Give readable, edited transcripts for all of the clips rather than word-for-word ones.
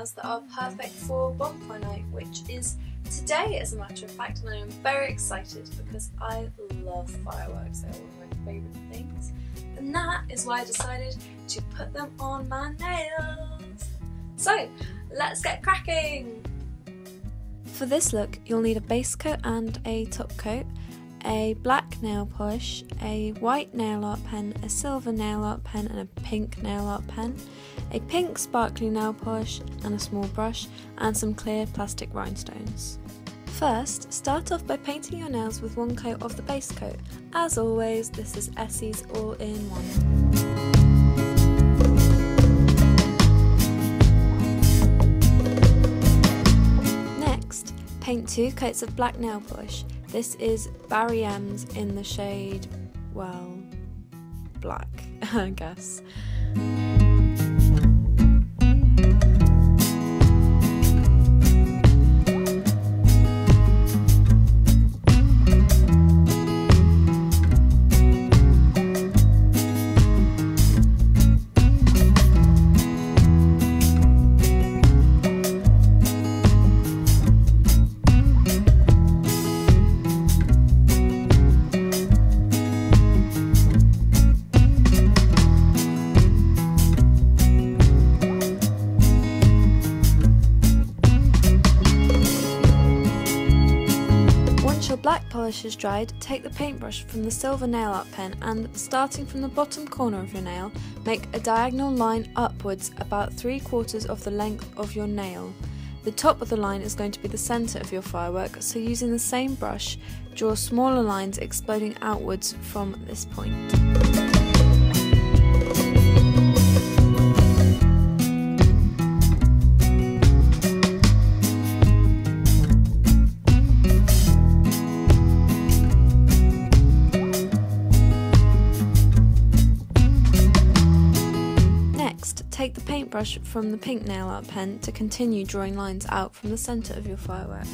nails that are perfect for bonfire night, which is today as a matter of fact, and I am very excited because I love fireworks. They're one of my favourite things, and that is why I decided to put them on my nails. So let's get cracking! For this look you'll need a base coat and a top coat, a black nail polish, a white nail art pen, a silver nail art pen and a pink nail art pen, a pink sparkly nail polish and a small brush, and some clear plastic rhinestones. First, start off by painting your nails with one coat of the base coat. As always, this is Essie's All-in-One. Next, paint 2 coats of black nail polish. This is Barry M's in the shade, well, black, I guess. Black polish is dried, take the paintbrush from the silver nail art pen and, starting from the bottom corner of your nail, make a diagonal line upwards about 3/4 of the length of your nail. The top of the line is going to be the centre of your firework, so using the same brush, draw smaller lines exploding outwards from this point. Take the paintbrush from the pink nail art pen to continue drawing lines out from the centre of your firework.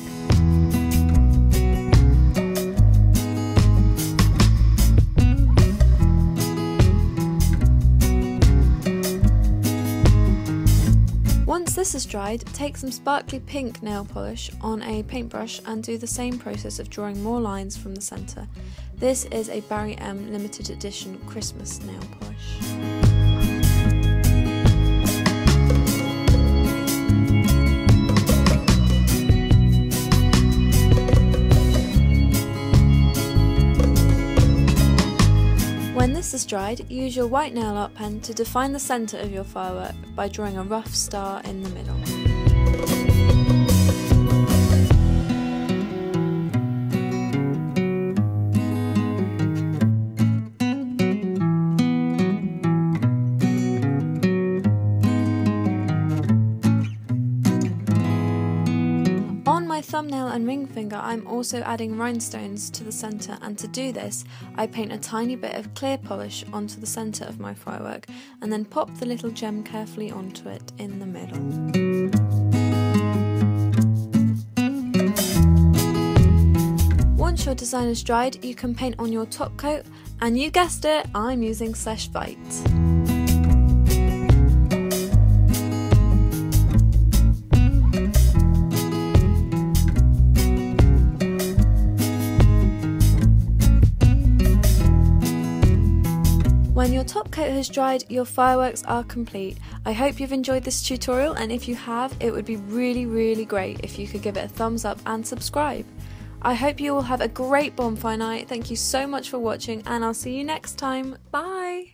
Once this is dried, take some sparkly pink nail polish on a paintbrush and do the same process of drawing more lines from the centre. This is a Barry M limited edition Christmas nail polish. When this is dried, use your white nail art pen to define the centre of your firework by drawing a rough star in the middle. On my thumbnail and ring finger I'm also adding rhinestones to the centre, and to do this I paint a tiny bit of clear polish onto the centre of my firework and then pop the little gem carefully onto it in the middle. Once your design is dried you can paint on your top coat, and you guessed it, I'm using Sesh Vite. When your top coat has dried, your fireworks are complete. I hope you've enjoyed this tutorial, and if you have, it would be really great if you could give it a thumbs up and subscribe. I hope you all have a great bonfire night. Thank you so much for watching, and I'll see you next time. Bye!